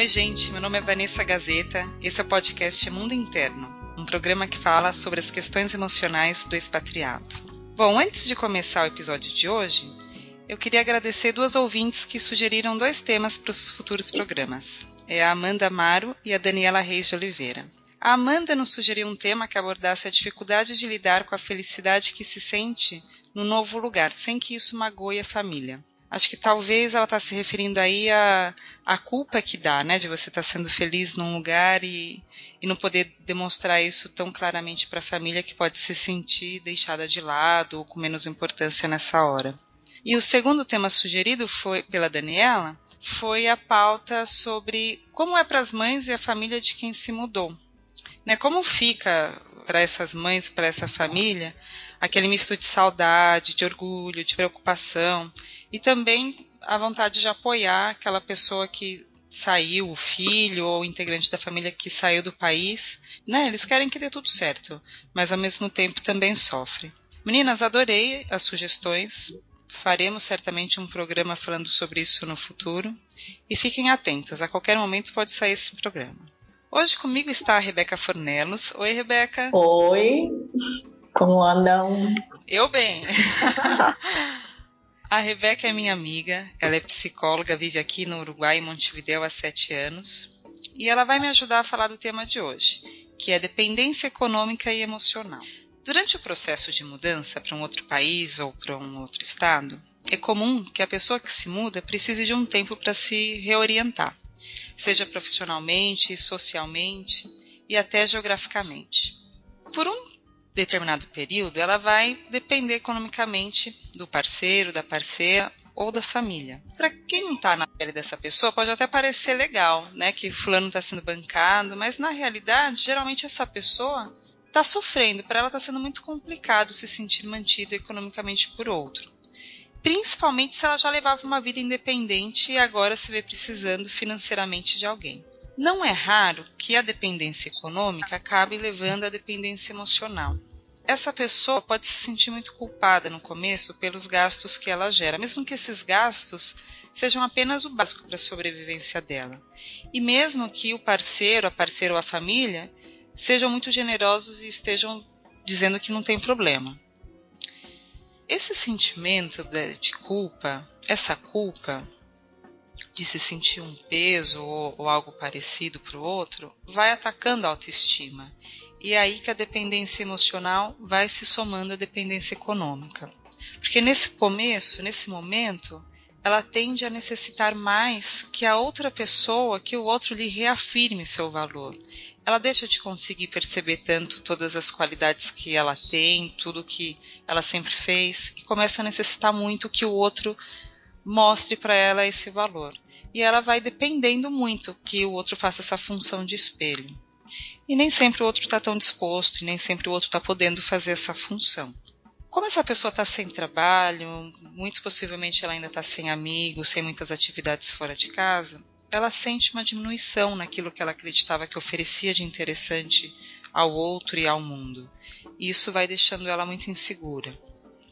Oi, gente, meu nome é Vanessa Gazeta, esse é o podcast Mundo Interno, um programa que fala sobre as questões emocionais do expatriado. Bom, antes de começar o episódio de hoje, eu queria agradecer duas ouvintes que sugeriram 2 temas para os futuros programas. É a Amanda Amaro e a Daniela Reis de Oliveira. A Amanda nos sugeriu um tema que abordasse a dificuldade de lidar com a felicidade que se sente no novo lugar, sem que isso magoe a família. Acho que talvez ela está se referindo aí à culpa que dá, né, de você estar sendo feliz num lugar e não poder demonstrar isso tão claramente para a família, que pode se sentir deixada de lado ou com menos importância nessa hora. E o segundo tema sugerido pela Daniela foi a pauta sobre como é para as mães e a família de quem se mudou. Né, como fica para essas mães, para essa família, aquele misto de saudade, de orgulho, de preocupação e também a vontade de apoiar aquela pessoa que saiu, o filho ou o integrante da família que saiu do país. Né, eles querem que dê tudo certo, mas ao mesmo tempo também sofrem. Meninas, adorei as sugestões. Faremos certamente um programa falando sobre isso no futuro. E fiquem atentas, a qualquer momento pode sair esse programa. Hoje comigo está a Rebeca Fornelos. Oi, Rebeca. Oi, como andam? Eu bem. A Rebeca é minha amiga, ela é psicóloga, vive aqui no Uruguai, em Montevidéu, há 7 anos. E ela vai me ajudar a falar do tema de hoje, que é dependência econômica e emocional. Durante o processo de mudança para um outro país ou para um outro estado, é comum que a pessoa que se muda precise de um tempo para se reorientar, seja profissionalmente, socialmente e até geograficamente. Por um determinado período, ela vai depender economicamente do parceiro, da parceira ou da família. Para quem não está na pele dessa pessoa, pode até parecer legal, né, que fulano está sendo bancado, mas na realidade, geralmente essa pessoa está sofrendo, para ela está sendo muito complicado se sentir mantido economicamente por outro. Principalmente se ela já levava uma vida independente e agora se vê precisando financeiramente de alguém. Não é raro que a dependência econômica acabe levando à dependência emocional. Essa pessoa pode se sentir muito culpada no começo pelos gastos que ela gera, mesmo que esses gastos sejam apenas o básico para a sobrevivência dela. E mesmo que o parceiro, a parceira ou a família sejam muito generosos e estejam dizendo que não tem problema. Esse sentimento de culpa, essa culpa de se sentir um peso ou algo parecido para o outro, vai atacando a autoestima. E é aí que a dependência emocional vai se somando à dependência econômica. Porque nesse começo, nesse momento, ela tende a necessitar mais que a outra pessoa, que o outro lhe reafirme seu valor. Ela deixa de conseguir perceber tanto todas as qualidades que ela tem, tudo que ela sempre fez, e começa a necessitar muito que o outro mostre para ela esse valor. E ela vai dependendo muito que o outro faça essa função de espelho. E nem sempre o outro está tão disposto, e nem sempre o outro está podendo fazer essa função. Como essa pessoa está sem trabalho, muito possivelmente ela ainda está sem amigos, sem muitas atividades fora de casa, ela sente uma diminuição naquilo que ela acreditava que oferecia de interessante ao outro e ao mundo. E isso vai deixando ela muito insegura.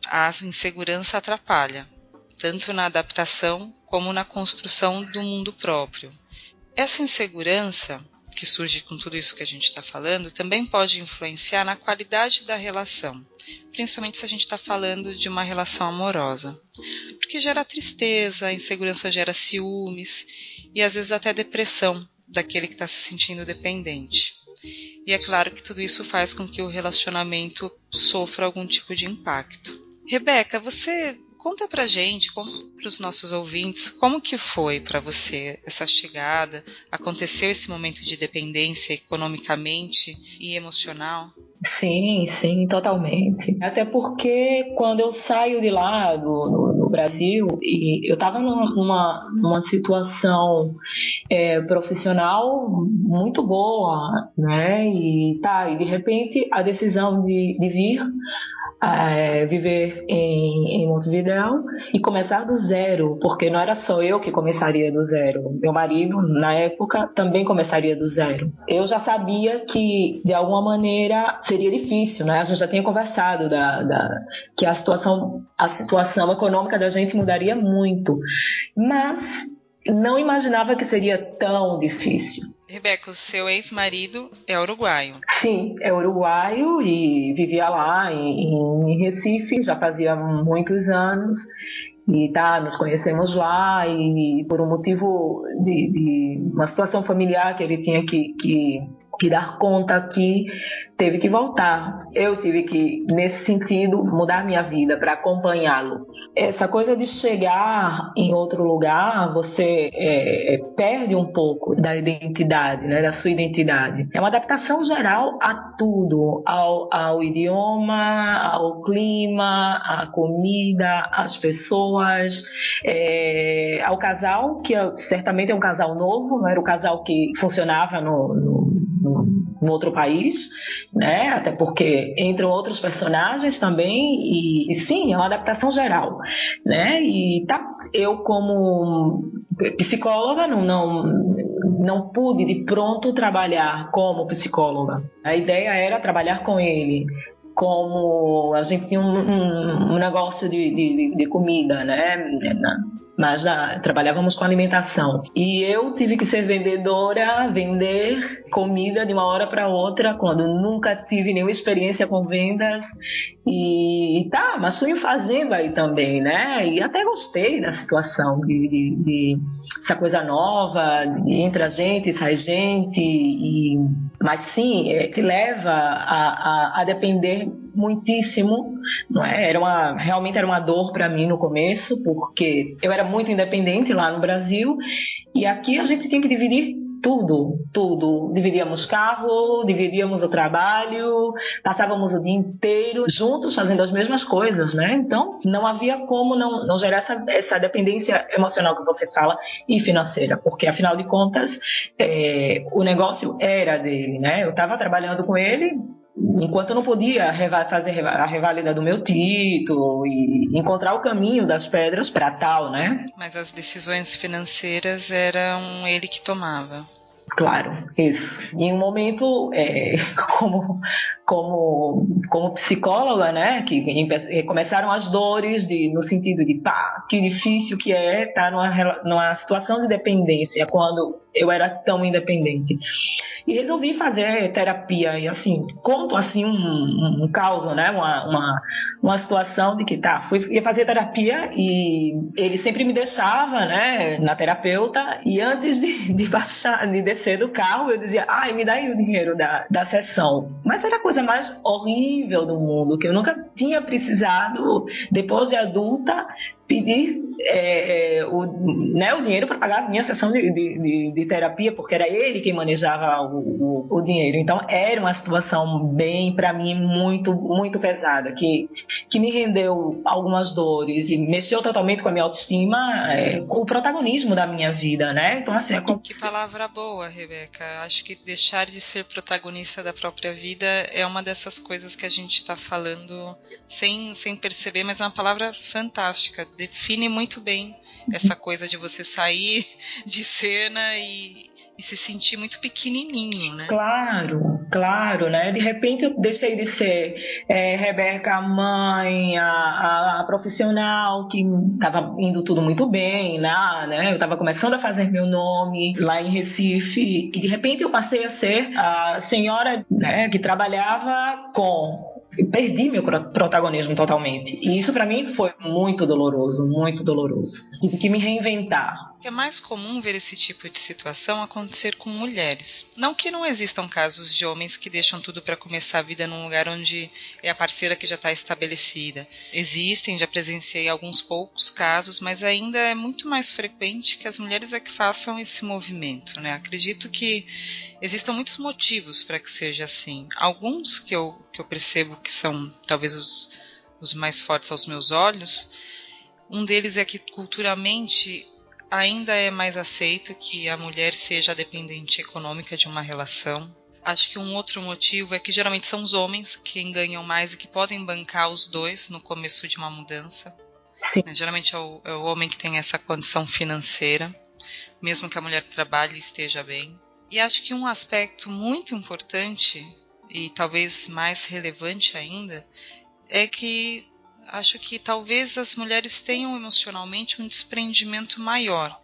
A insegurança atrapalha, tanto na adaptação como na construção do mundo próprio. Essa insegurança, que surge com tudo isso que a gente está falando, também pode influenciar na qualidade da relação, principalmente se a gente está falando de uma relação amorosa, porque gera tristeza, a insegurança gera ciúmes e às vezes até depressão daquele que está se sentindo dependente. E é claro que tudo isso faz com que o relacionamento sofra algum tipo de impacto. Rebeca, você conta pra gente, conta para os nossos ouvintes, como que foi para você essa chegada? Aconteceu esse momento de dependência economicamente e emocional? Sim, totalmente. Até porque quando eu saio de lá no Brasil, e eu estava numa situação profissional muito boa, né? E de repente a decisão de vir viver em Montevidéu e começar do zero, porque não era só eu que começaria do zero. Meu marido, na época, também começaria do zero. Eu já sabia que, de alguma maneira, seria difícil, né? A gente já tinha conversado que a situação econômica da gente mudaria muito. Mas não imaginava que seria tão difícil. Rebeca, o seu ex-marido é uruguaio. Sim, é uruguaio e vivia lá em Recife, já fazia muitos anos. E nos conhecemos lá e por um motivo de uma situação familiar que ele tinha que dar conta aqui, teve que voltar. Eu tive que, nesse sentido, mudar minha vida para acompanhá-lo. Essa coisa de chegar em outro lugar, você perde um pouco da identidade, né, da sua identidade. É uma adaptação geral a tudo, ao idioma, ao clima, à comida, às pessoas, ao casal, que certamente é um casal novo, não era o casal que funcionava no outro país, né? Até porque entram outros personagens também e sim, é uma adaptação geral, né? E eu como psicóloga não pude de pronto trabalhar como psicóloga. A ideia era trabalhar com ele. Como a gente tinha um negócio de comida, né? Mas trabalhávamos com alimentação. E eu tive que ser vendedora, vender comida de uma hora para outra, quando nunca tive nenhuma experiência com vendas. Mas fui fazendo aí também, né? E até gostei da situação, de essa coisa nova, entra gente, sai gente. Mas sim, te leva a depender muitíssimo, não é? Realmente era uma dor para mim no começo, porque eu era muito independente lá no Brasil e aqui a gente tinha que dividir tudo. Dividíamos carro, dividíamos o trabalho, passávamos o dia inteiro juntos fazendo as mesmas coisas, né? Então não havia como não gerar essa dependência emocional que você fala e financeira, porque afinal de contas o negócio era dele, né? Eu estava trabalhando com ele enquanto eu não podia fazer a reválida do meu título e encontrar o caminho das pedras para tal, né? Mas as decisões financeiras eram ele que tomava. Claro, isso. Em um momento, como psicóloga, né, que começaram as dores no sentido de, que difícil que é estar numa situação de dependência quando eu era tão independente. E resolvi fazer terapia e assim, conto assim um caos, né, uma situação de que ia fazer terapia e ele sempre me deixava, né, na terapeuta e antes de descer do carro eu dizia, me dá aí o dinheiro da sessão. Mas era a coisa mais horrível do mundo, que eu nunca tinha precisado, depois de adulta, pedir o dinheiro para pagar a minha sessão de terapia, porque era ele quem manejava o dinheiro. Então era uma situação bem, para mim, muito, muito pesada, que me rendeu algumas dores e mexeu totalmente com a minha autoestima, com o protagonismo da minha vida, né? Então assim, que palavra boa, Rebeca. Acho que deixar de ser protagonista da própria vida é uma dessas coisas que a gente está falando sem perceber, mas é uma palavra fantástica. Define muito bem essa coisa de você sair de cena e se sentir muito pequenininho, né? Claro, né? De repente eu deixei de ser Rebeca, a mãe, a profissional, que estava indo tudo muito bem lá, né? Eu estava começando a fazer meu nome lá em Recife e de repente eu passei a ser a senhora, né, que trabalhava perdi meu protagonismo totalmente. E isso para mim foi muito doloroso, muito doloroso. Tive que me reinventar. É mais comum ver esse tipo de situação acontecer com mulheres. Não que não existam casos de homens que deixam tudo para começar a vida num lugar onde é a parceira que já está estabelecida. Existem, já presenciei alguns poucos casos, mas ainda é muito mais frequente que as mulheres é que façam esse movimento, né? Acredito que existam muitos motivos para que seja assim. Alguns que eu percebo que são talvez os mais fortes aos meus olhos. Um deles é que culturalmente ainda é mais aceito que a mulher seja a dependente econômica de uma relação. Acho que um outro motivo é que geralmente são os homens quem ganham mais e que podem bancar os dois no começo de uma mudança. Sim. Geralmente é o homem que tem essa condição financeira, mesmo que a mulher trabalhe e esteja bem. E acho que um aspecto muito importante e talvez mais relevante ainda é que acho que talvez as mulheres tenham emocionalmente um desprendimento maior.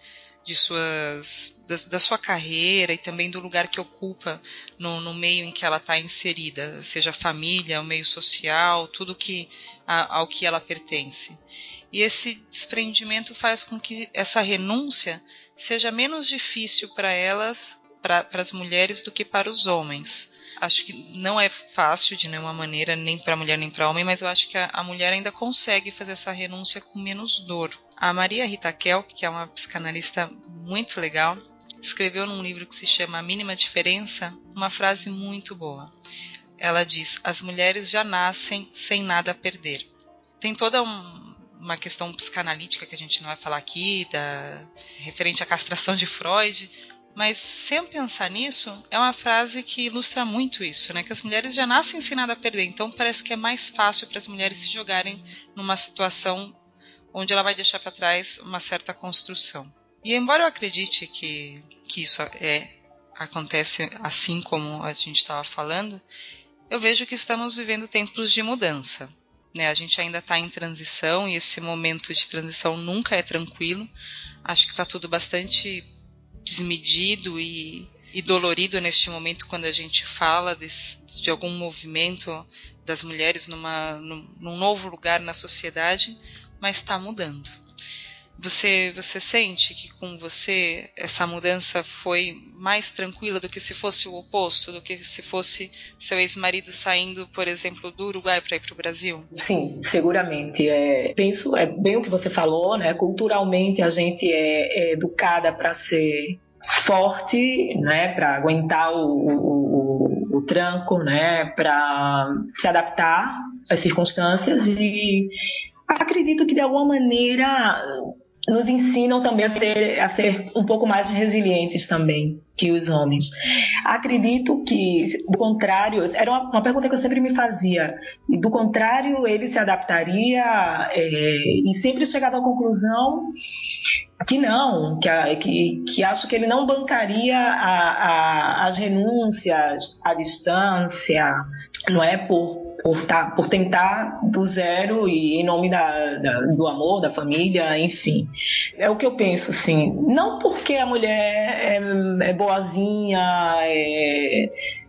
da sua carreira e também do lugar que ocupa no meio em que ela está inserida, seja a família, o meio social, tudo ao que ela pertence. E esse desprendimento faz com que essa renúncia seja menos difícil para elas, para as mulheres, do que para os homens. Acho que não é fácil de nenhuma maneira, nem para mulher nem para homem, mas eu acho que a mulher ainda consegue fazer essa renúncia com menos dor. A Maria Rita Kell, que é uma psicanalista muito legal, escreveu num livro que se chama A Mínima Diferença uma frase muito boa. Ela diz: as mulheres já nascem sem nada a perder. Tem toda uma questão psicanalítica que a gente não vai falar aqui, referente à castração de Freud, mas sem pensar nisso, é uma frase que ilustra muito isso, né? Que as mulheres já nascem sem nada a perder, então parece que é mais fácil para as mulheres se jogarem numa situação onde ela vai deixar para trás uma certa construção. E embora eu acredite que isso acontece assim como a gente estava falando, eu vejo que estamos vivendo tempos de mudança, né? A gente ainda está em transição e esse momento de transição nunca é tranquilo. Acho que está tudo bastante desmedido e dolorido neste momento quando a gente fala de algum movimento das mulheres num novo lugar na sociedade, mas está mudando. Você sente que com você essa mudança foi mais tranquila do que se fosse o oposto, do que se fosse seu ex-marido saindo, por exemplo, do Uruguai para ir para o Brasil? Sim, seguramente. Penso, bem o que você falou, né? Culturalmente a gente é educada para ser forte, né? Para aguentar o tranco, né? Para se adaptar às circunstâncias, e acredito que de alguma maneira nos ensinam também a ser um pouco mais resilientes também que os homens. Acredito que, do contrário, era uma pergunta que eu sempre me fazia, e do contrário, ele se adaptaria e sempre chegava à conclusão que não, que acho que ele não bancaria as renúncias, a distância, não é, por tentar do zero e em nome do amor, da família, enfim. É o que eu penso, assim. Não porque a mulher é boazinha,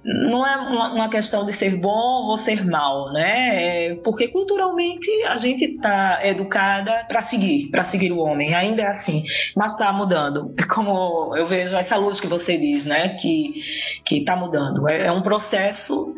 não é uma questão de ser bom ou ser mal, né? Porque culturalmente a gente está educada para seguir o homem, ainda é assim, mas está mudando. Como eu vejo essa luz que você diz, né? Que está mudando. É um processo,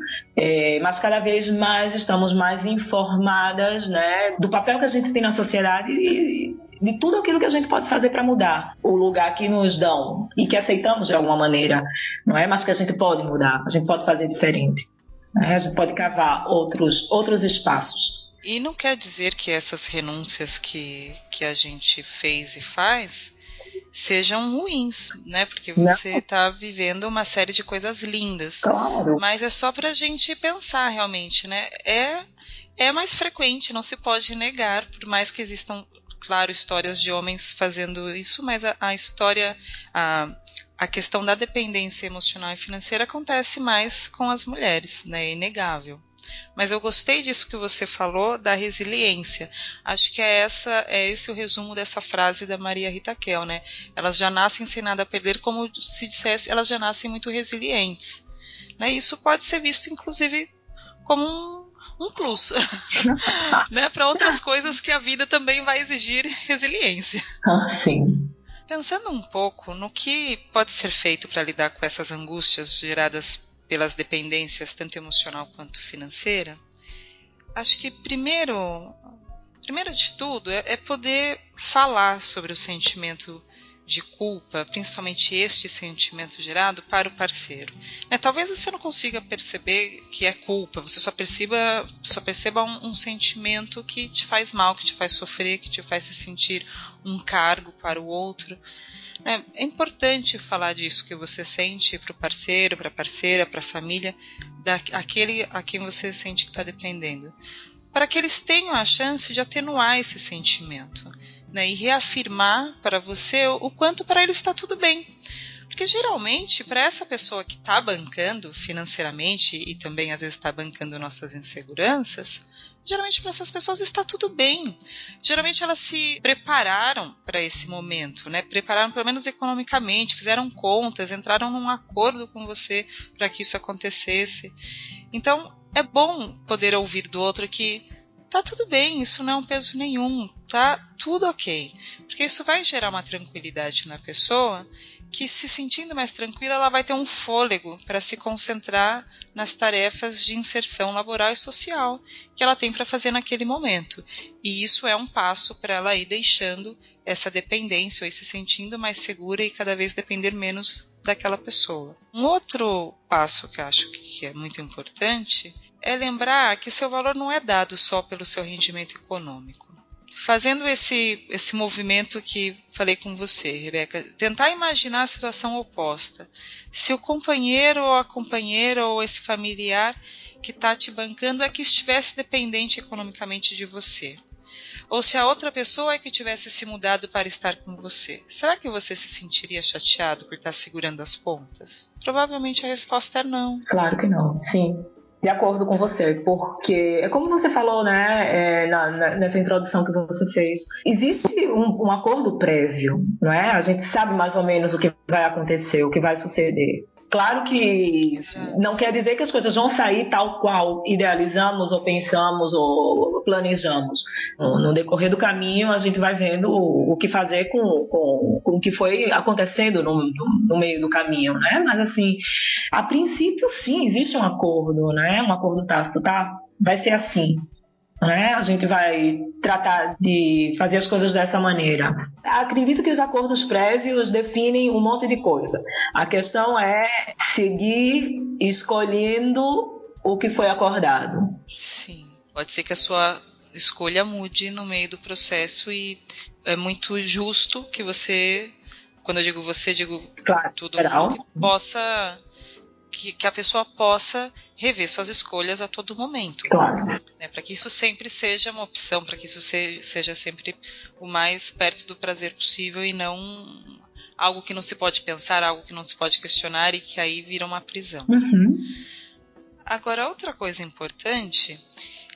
mas cada vez mais estamos mais informadas, né? Do papel que a gente tem na sociedade e de tudo aquilo que a gente pode fazer para mudar o lugar que nos dão e que aceitamos de alguma maneira, não é? Mas que a gente pode mudar, a gente pode fazer diferente, né? A gente pode cavar outros espaços. E não quer dizer que essas renúncias que a gente fez e faz sejam ruins, né? Porque você está vivendo uma série de coisas lindas. Claro. Mas é só para a gente pensar realmente, né? É mais frequente, não se pode negar, por mais que existam, claro, histórias de homens fazendo isso, mas a história, a questão da dependência emocional e financeira acontece mais com as mulheres, né? É inegável. Mas eu gostei disso que você falou, da resiliência. Acho que é esse o resumo dessa frase da Maria Rita Kell, né? Elas já nascem sem nada a perder, como se dissesse, elas já nascem muito resilientes, né? Isso pode ser visto, inclusive, como um plus, né? Para outras coisas que a vida também vai exigir resiliência. Sim. Pensando um pouco no que pode ser feito para lidar com essas angústias geradas pelas dependências, tanto emocional quanto financeira, acho que primeiro de tudo é poder falar sobre o sentimento de culpa, principalmente este sentimento gerado para o parceiro, né? Talvez você não consiga perceber que é culpa, você só perceba um sentimento que te faz mal, que te faz sofrer, que te faz se sentir um cargo para o outro. É importante falar disso que você sente para o parceiro, para a parceira, para a família, daquele a quem você sente que está dependendo, para que eles tenham a chance de atenuar esse sentimento, né, e reafirmar para você o quanto para eles está tudo bem. Porque geralmente, para essa pessoa que está bancando financeiramente e também às vezes está bancando nossas inseguranças, geralmente para essas pessoas está tudo bem. Geralmente elas se prepararam para esse momento, né? Prepararam pelo menos economicamente, fizeram contas, entraram num acordo com você para que isso acontecesse. Então é bom poder ouvir do outro que tá tudo bem, isso não é um peso nenhum, tá tudo ok. Porque isso vai gerar uma tranquilidade na pessoa que, se sentindo mais tranquila, ela vai ter um fôlego para se concentrar nas tarefas de inserção laboral e social que ela tem para fazer naquele momento. E isso é um passo para ela ir deixando essa dependência, ou ir se sentindo mais segura e cada vez depender menos daquela pessoa. Um outro passo que eu acho que é muito importante é lembrar que seu valor não é dado só pelo seu rendimento econômico. Fazendo esse movimento que falei com você, Rebeca, tentar imaginar a situação oposta. Se o companheiro ou a companheira ou esse familiar que está te bancando é que estivesse dependente economicamente de você, ou se a outra pessoa é que tivesse se mudado para estar com você, será que você se sentiria chateado por estar segurando as pontas? Provavelmente a resposta é não. Claro que não, sim. De acordo com você, porque é como você falou, né, nessa introdução que você fez, existe um acordo prévio, não é? A gente sabe mais ou menos o que vai acontecer, o que vai suceder. Claro que não quer dizer que as coisas vão sair tal qual idealizamos ou pensamos ou planejamos. No decorrer do caminho, a gente vai vendo o que fazer com o que foi acontecendo no meio do caminho, né? Mas, assim, a princípio, sim, existe um acordo, né? Um acordo tácito, tá? Vai ser assim. Né? A gente vai tratar de fazer as coisas dessa maneira. Acredito que os acordos prévios definem um monte de coisa. A questão é seguir escolhendo o que foi acordado. Sim, pode ser que a sua escolha mude no meio do processo e é muito justo que você, quando eu digo você, digo claro, todo geral, mundo, que possa... Que a pessoa possa rever suas escolhas a todo momento. Claro. Né, para que isso sempre seja uma opção, para que isso seja sempre o mais perto do prazer possível e não algo que não se pode pensar, algo que não se pode questionar e que aí vira uma prisão. Uhum. Agora, outra coisa importante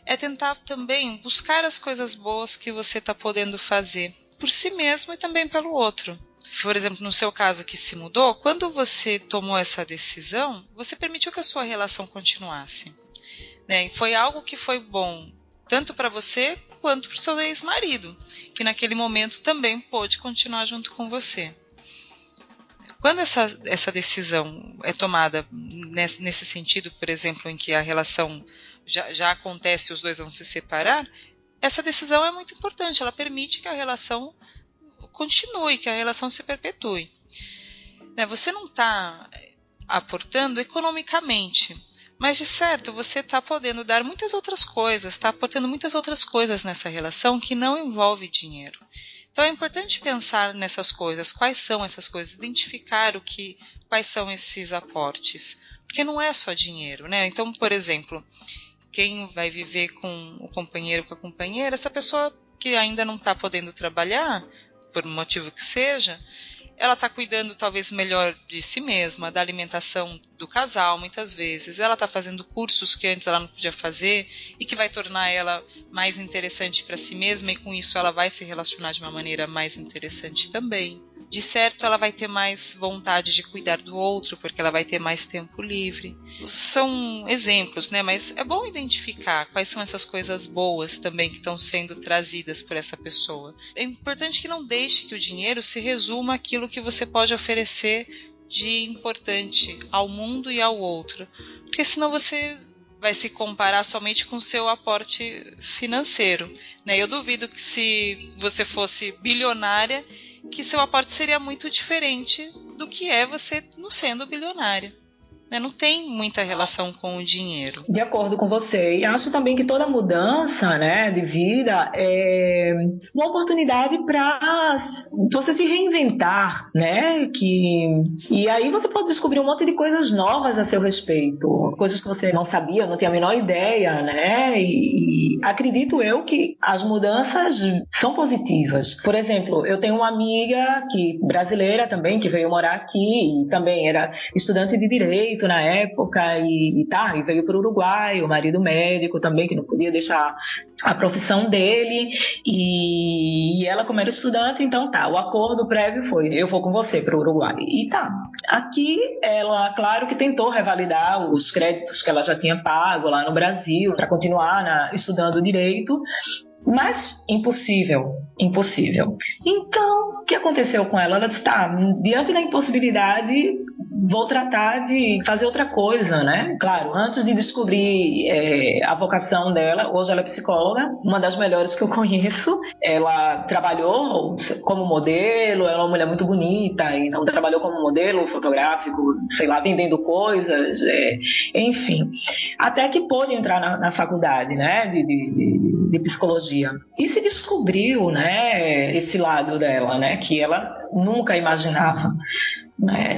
é tentar também buscar as coisas boas que você está podendo fazer por si mesmo e também pelo outro. Por exemplo, no seu caso que se mudou, quando você tomou essa decisão, você permitiu que a sua relação continuasse. Né? E foi algo que foi bom tanto para você quanto para o seu ex-marido, que naquele momento também pôde continuar junto com você. Quando essa decisão é tomada nesse sentido, por exemplo, em que a relação já acontece e os dois vão se separar, essa decisão é muito importante, ela permite que a relação continue, que a relação se perpetue. Né? Você não está aportando economicamente, mas de certo você está podendo dar muitas outras coisas, está aportando muitas outras coisas nessa relação que não envolve dinheiro. Então é importante pensar nessas coisas, quais são essas coisas, identificar quais são esses aportes, porque não é só dinheiro, né? Então, por exemplo, quem vai viver com o companheiro ou com a companheira, essa pessoa que ainda não está podendo trabalhar, por um motivo que seja, ela está cuidando talvez melhor de si mesma, da alimentação do casal, muitas vezes. Ela está fazendo cursos que antes ela não podia fazer e que vai tornar ela mais interessante para si mesma e com isso ela vai se relacionar de uma maneira mais interessante também. De certo, ela vai ter mais vontade de cuidar do outro, porque ela vai ter mais tempo livre. São exemplos, né? Mas é bom identificar quais são essas coisas boas também que estão sendo trazidas por essa pessoa. É importante que não deixe que o dinheiro se resuma àquilo que você pode oferecer de importante ao mundo e ao outro. Porque senão você vai se comparar somente com o seu aporte financeiro. Né? Eu duvido que se você fosse bilionária, que seu aporte seria muito diferente do que é você não sendo bilionária. né, não tem muita relação com o dinheiro. De acordo com você. E acho também que toda mudança, né, de vida é uma oportunidade para você se reinventar, né? E aí você pode descobrir um monte de coisas novas a seu respeito, coisas que você não sabia, não tinha a menor ideia, né? E acredito eu que as mudanças são positivas. Por exemplo, eu tenho uma amiga brasileira também, que veio morar aqui e também era estudante de direito na época e veio para o Uruguai, o marido médico também, que não podia deixar a profissão dele, e ela, como era estudante, então o acordo prévio foi: eu vou com você para o Uruguai. E aqui ela, claro que tentou revalidar os créditos que ela já tinha pago lá no Brasil para continuar estudando direito, mas impossível. Então, o que aconteceu com ela? Ela disse: diante da impossibilidade, vou tratar de fazer outra coisa, né? Claro, antes de descobrir a vocação dela, hoje ela é psicóloga, uma das melhores que eu conheço. Ela trabalhou como modelo, ela é uma mulher muito bonita, e não trabalhou como modelo fotográfico, sei lá, vendendo coisas, enfim. Até que pôde entrar na faculdade, né, de psicologia. E se descobriu, né, esse lado dela, né, que ela nunca imaginava.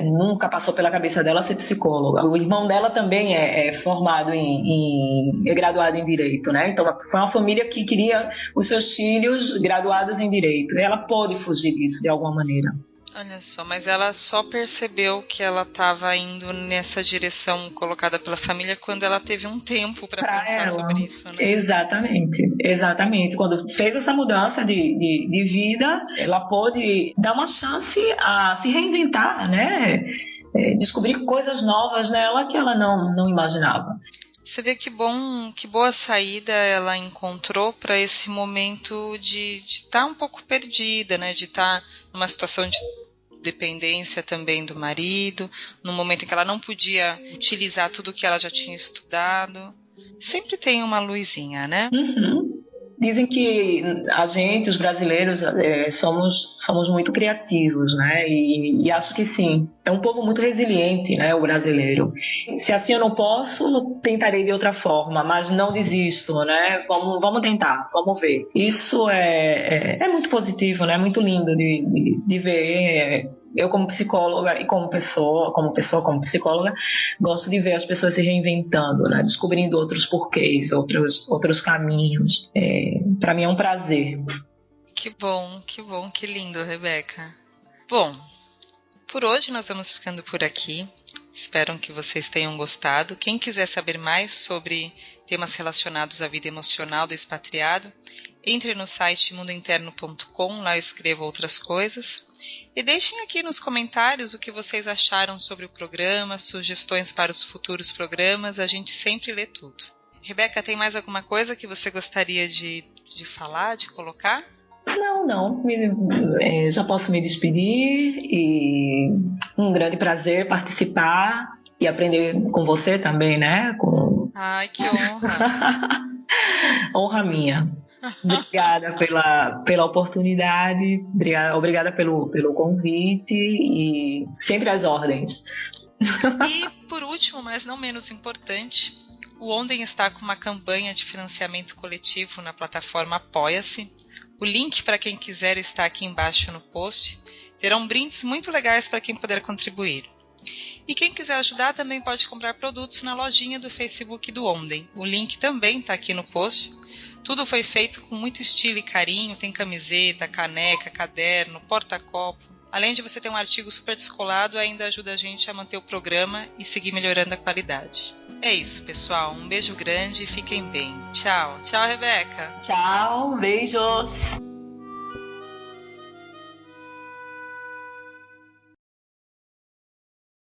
Nunca passou pela cabeça dela ser psicóloga. O irmão dela também é formado é graduado em Direito, né? Então foi uma família que queria os seus filhos graduados em Direito. Ela pôde fugir disso de alguma maneira. Olha só, mas ela só percebeu que ela estava indo nessa direção colocada pela família quando ela teve um tempo para pensar sobre isso, né? Exatamente. Quando fez essa mudança de vida, ela pôde dar uma chance a se reinventar, né? Descobrir coisas novas nela que ela não imaginava. Você vê que boa saída ela encontrou para esse momento de estar um pouco perdida, né? De estar numa situação de dependência também do marido, no momento em que ela não podia utilizar tudo que ela já tinha estudado. Sempre tem uma luzinha, né? Uhum. Dizem que a gente, os brasileiros, somos muito criativos, né? E acho que sim. É um povo muito resiliente, né? O brasileiro. Se assim eu não posso, tentarei de outra forma, mas não desisto, né? Vamos tentar, vamos ver. Isso é muito positivo, né? Muito lindo de ver. Eu, como psicóloga e como psicóloga, gosto de ver as pessoas se reinventando, né? Descobrindo outros porquês, outros caminhos. Para mim é um prazer. Que bom, que lindo, Rebeca. Bom, por hoje nós vamos ficando por aqui. Espero que vocês tenham gostado. Quem quiser saber mais sobre temas relacionados à vida emocional do expatriado, entre no site mundointerno.com, lá eu escrevo outras coisas. E deixem aqui nos comentários o que vocês acharam sobre o programa, sugestões para os futuros programas, a gente sempre lê tudo. Rebeca, tem mais alguma coisa que você gostaria de falar, de colocar? Não. Já posso me despedir e um grande prazer participar e aprender com você também, né? Ai, que honra! Honra minha. Obrigada pela oportunidade, obrigada pelo convite e sempre às ordens. E, por último, mas não menos importante, o Onden está com uma campanha de financiamento coletivo na plataforma Apoia-se. O link para quem quiser está aqui embaixo no post. Terão brindes muito legais para quem puder contribuir. E quem quiser ajudar também pode comprar produtos na lojinha do Facebook do Onden. O link também está aqui no post. Tudo foi feito com muito estilo e carinho, tem camiseta, caneca, caderno, porta-copo. Além de você ter um artigo super descolado, ainda ajuda a gente a manter o programa e seguir melhorando a qualidade. É isso, pessoal. Um beijo grande e fiquem bem. Tchau. Tchau, Rebeca. Tchau, beijos.